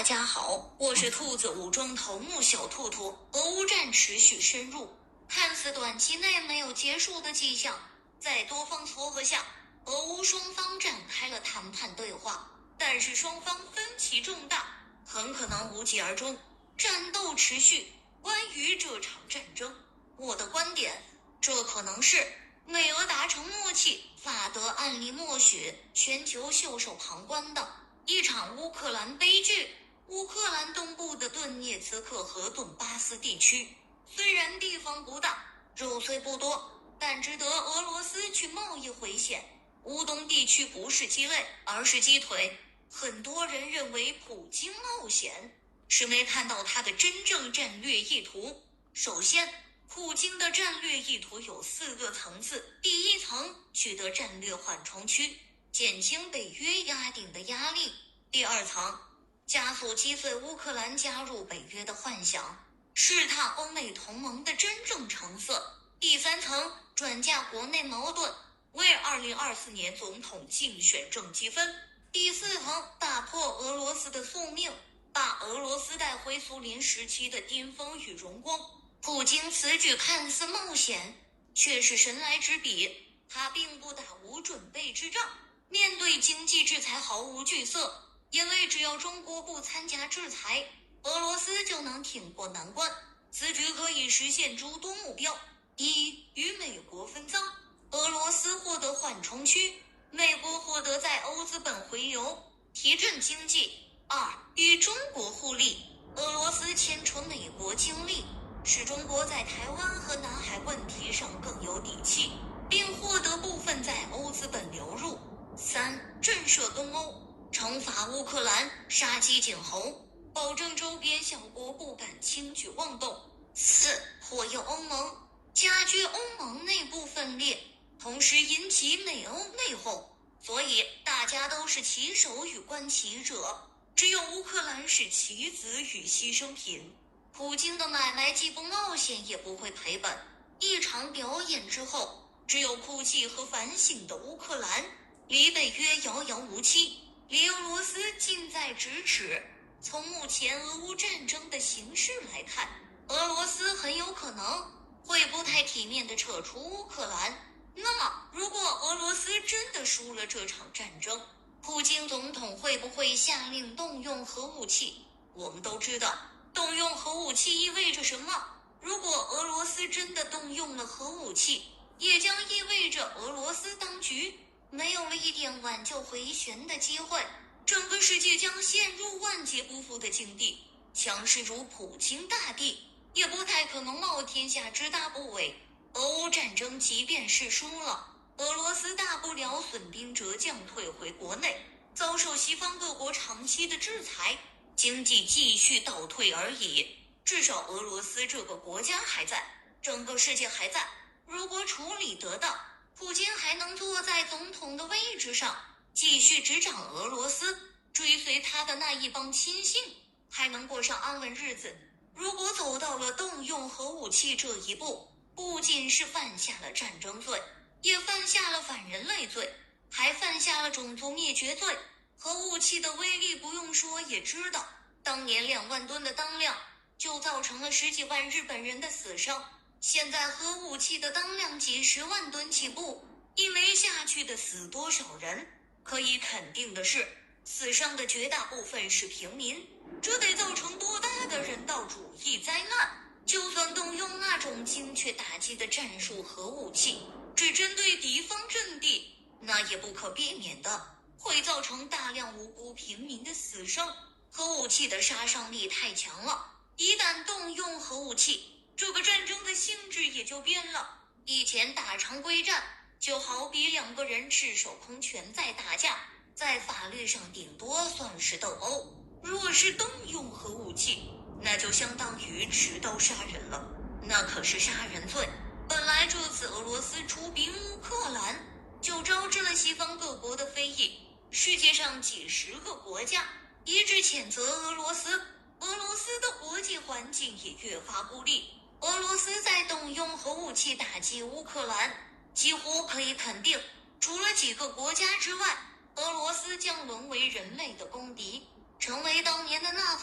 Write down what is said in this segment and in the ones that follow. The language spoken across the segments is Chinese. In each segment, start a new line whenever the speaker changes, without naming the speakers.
大家好，我是兔子武装头目小兔兔。俄乌战持续深入，看似短期内没有结束的迹象。在多方撮合下，俄乌双方展开了谈判对话，但是双方分歧重大，很可能无疾而终，战斗持续。关于这场战争，我的观点，这可能是美俄达成默契，法德案例默许，全球袖手旁观的一场乌克兰悲剧。乌克兰东部的顿涅茨克和顿巴斯地区，虽然地方不大，肉虽不多，但值得俄罗斯去贸易回旋。乌东地区不是鸡肋，而是鸡腿。很多人认为普京冒险，是没看到他的真正战略意图。首先，普京的战略意图有4个层次。第一层，取得战略缓冲区，减轻北约压顶的压力。第二层，加速击碎乌克兰加入北约的幻想，试探欧美同盟的真正成色。第三层，转嫁国内矛盾，为2024年总统竞选挣积分。第四层，打破俄罗斯的宿命，把俄罗斯带回苏联时期的巅峰与荣光。普京此举看似冒险，却是神来之笔。他并不打无准备之仗，面对经济制裁毫无惧色，因为只要中国不参加制裁，俄罗斯就能挺过难关。此举可以实现诸多目标：一、与美国分赃，俄罗斯获得缓冲区，美国获得在欧资本回流，提振经济；二、与中国互利，俄罗斯牵扯美国经历，使中国在台湾和南海问题上更有底气，并获得部分在欧资本流入；三、震慑东欧，惩罚乌克兰，杀鸡儆猴，保证周边小国不敢轻举妄动；四、火右欧盟，加剧欧盟内部分裂，同时引起美欧内讧。所以大家都是棋手与观棋者，只有乌克兰是棋子与牺牲品。普京的买卖既不冒险也不会赔本。一场表演之后，只有哭泣和反省的乌克兰，离北约遥遥无期，离俄罗斯近在咫尺。从目前俄乌战争的形势来看，俄罗斯很有可能会不太体面地撤出乌克兰。那么，如果俄罗斯真的输了这场战争，普京总统会不会下令动用核武器？我们都知道，动用核武器意味着什么？如果俄罗斯真的动用了核武器，也将意味着俄罗斯当局没有了一点挽救回旋的机会，整个世界将陷入万劫不复的境地。强势如普京大帝，也不太可能冒天下之大不韪。俄乌战争即便是输了，俄罗斯大不了损兵折将退回国内，遭受西方各国长期的制裁，经济继续倒退而已。至少俄罗斯这个国家还在，整个世界还在。如果处理得当，普京还能坐在总统的位置上，继续执掌俄罗斯，追随他的那一帮亲信，还能过上安稳日子。如果走到了动用核武器这一步，不仅是犯下了战争罪，也犯下了反人类罪，还犯下了种族灭绝罪。核武器的威力不用说也知道，当年2万吨的当量就造成了10几万日本人的死伤，现在核武器的当量几10万吨起步，一枚下去的死多少人？可以肯定的是，死伤的绝大部分是平民，这得造成多大的人道主义灾难？就算动用那种精确打击的战术核武器，只针对敌方阵地，那也不可避免的会造成大量无辜平民的死伤。核武器的杀伤力太强了，一旦动用核武器，这个战争的性质也就变了。以前打常规战，就好比2个人赤手空拳在打架，在法律上顶多算是斗殴。若是动用核武器，那就相当于持刀杀人了，那可是杀人罪。本来这次俄罗斯出兵乌克兰，就招致了西方各国的非议，世界上几10个国家一致谴责俄罗斯，俄罗斯的国际环境也越发孤立。俄罗斯在动用核武器打击乌克兰，几乎可以肯定，除了几个国家之外，俄罗斯将沦为人类的公敌，成为当年的纳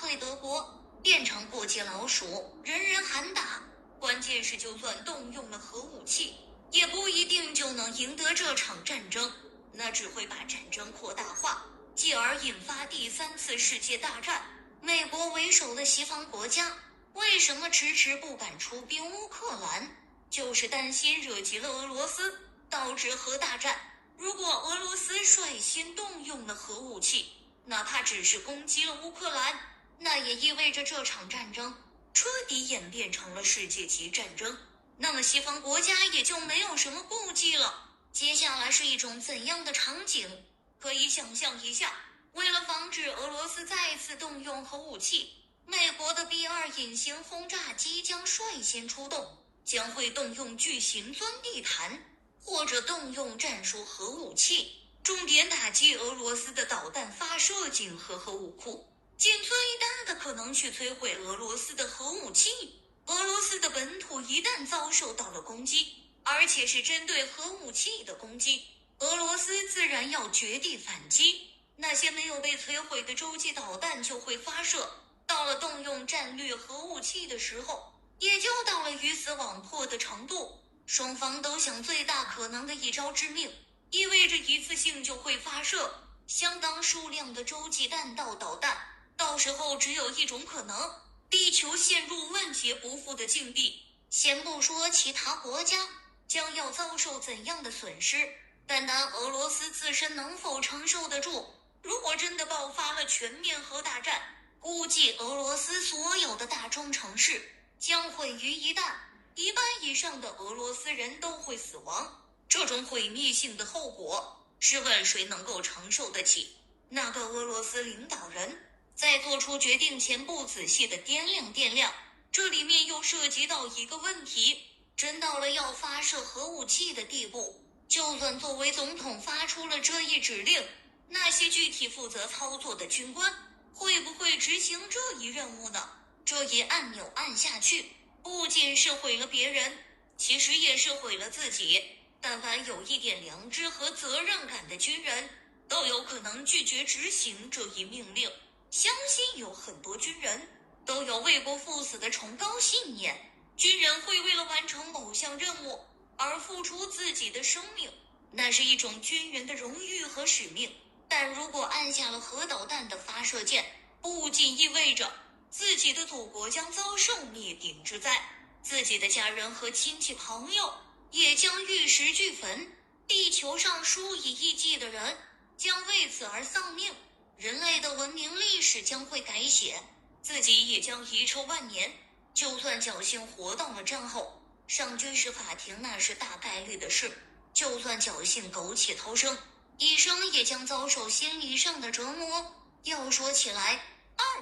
变成过街老鼠，人人喊打。关键是，就算动用了核武器，也不一定就能赢得这场战争，那只会把战争扩大化，继而引发第3次世界大战。美国为首的西方国家为什么迟迟不敢出兵乌克兰？就是担心惹急了俄罗斯，导致核大战。如果俄罗斯率先动用了核武器，哪怕只是攻击了乌克兰，那也意味着这场战争彻底演变成了世界级战争，那么西方国家也就没有什么顾忌了。接下来是一种怎样的场景？可以想象一下，为了防止俄罗斯再次动用核武器，美国的 B-2隐形轰炸机将率先出动，将会动用巨型钻地毯，或者动用战术核武器，重点打击俄罗斯的导弹发射井和核武库，尽最大的可能去摧毁俄罗斯的核武器。俄罗斯的本土一旦遭受到了攻击，而且是针对核武器的攻击，俄罗斯自然要绝地反击。那些没有被摧毁的洲际导弹就会发射，到了动用战略核武器的时候，也就到了鱼死网破的程度。双方都想最大可能的一招致命，意味着一次性就会发射相当数量的洲际弹道导弹，到时候只有一种可能，地球陷入万劫不复的境地。先不说其他国家将要遭受怎样的损失，单单俄罗斯自身能否承受得住？如果真的爆发了全面核大战，估计俄罗斯所有的大中城市将毁于一旦，1半以上的俄罗斯人都会死亡。这种毁灭性的后果，试问谁能够承受得起？那个俄罗斯领导人在做出决定前不仔细的掂量，这里面又涉及到一个问题，真到了要发射核武器的地步，就算作为总统发出了这一指令，那些具体负责操作的军官会不会执行这一任务呢？这一按钮按下去，不仅是毁了别人，其实也是毁了自己。但凡有一点良知和责任感的军人，都有可能拒绝执行这一命令。相信有很多军人都有为国赴死的崇高信念，军人会为了完成某项任务而付出自己的生命，那是一种军人的荣誉和使命。但如果按下了核导弹的发射键，不仅意味着自己的祖国将遭受灭顶之灾，自己的家人和亲戚朋友也将玉石俱焚，地球上数以亿计的人将为此而丧命，人类的文明历史将会改写，自己也将遗臭万年。就算侥幸活到了战后，上军事法庭那是大概率的事，就算侥幸苟且偷生，一生也将遭受心理上的折磨。要说起来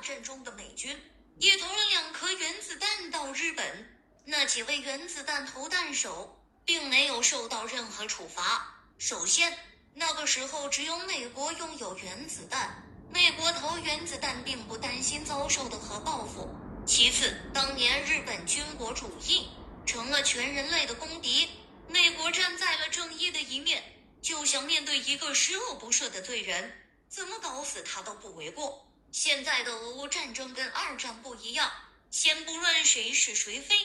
，2战中的美军也投了2颗原子弹到日本，那几位原子弹投弹手并没有受到任何处罚。首先，那个时候只有美国拥有原子弹，美国投原子弹并不担心遭受的核报复。其次，当年日本军国主义成了全人类的公敌，美国站在了正义的一面，就想面对一个十恶不赦的罪人，怎么搞死他都不为过。现在的俄乌战争跟2战不一样，先不论谁是谁非，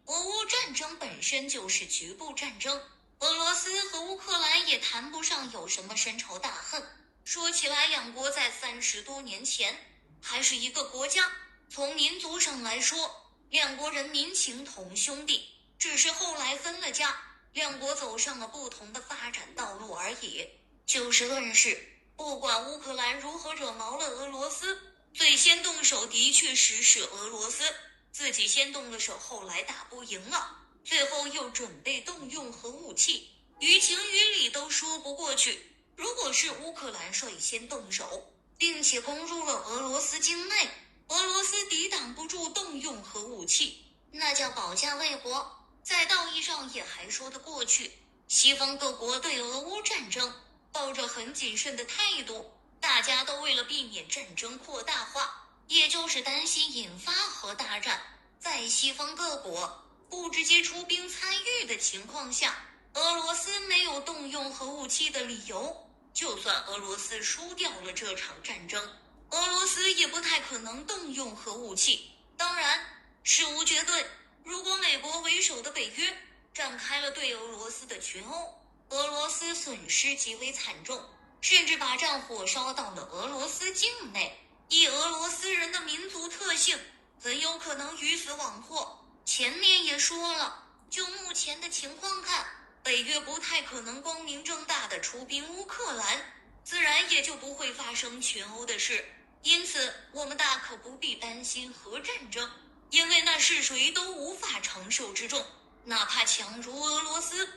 俄乌战争本身就是局部战争，俄罗斯和乌克兰也谈不上有什么深仇大恨。说起来，两国在30多年前还是一个国家，从民族上来说，两国人民情同兄弟，只是后来分了家，两国走上了不同的发展道路而已。就事论事，不管乌克兰如何惹毛了俄罗斯，最先动手的确实是俄罗斯，自己先动了手，后来打不赢了，最后又准备动用核武器，于情于理都说不过去。如果是乌克兰率先动手，并且攻入了俄罗斯境内，俄罗斯抵挡不住动用核武器，那叫保家卫国，在道义上也还说得过去。西方各国对俄乌战争抱着很谨慎的态度，大家都为了避免战争扩大化，也就是担心引发核大战，在西方各国不直接出兵参与的情况下，俄罗斯没有动用核武器的理由。就算俄罗斯输掉了这场战争，俄罗斯也不太可能动用核武器，当然，事无绝对，如果美国为首的北约展开了对俄罗斯的群殴，俄罗斯损失极为惨重，甚至把战火烧到了俄罗斯境内，以俄罗斯人的民族特性，很有可能鱼死网破。前面也说了，就目前的情况看，北约不太可能光明正大的出兵乌克兰，自然也就不会发生群殴的事。因此，我们大可不必担心核战争，因为那是谁都无法承受之重。哪怕强如俄罗斯，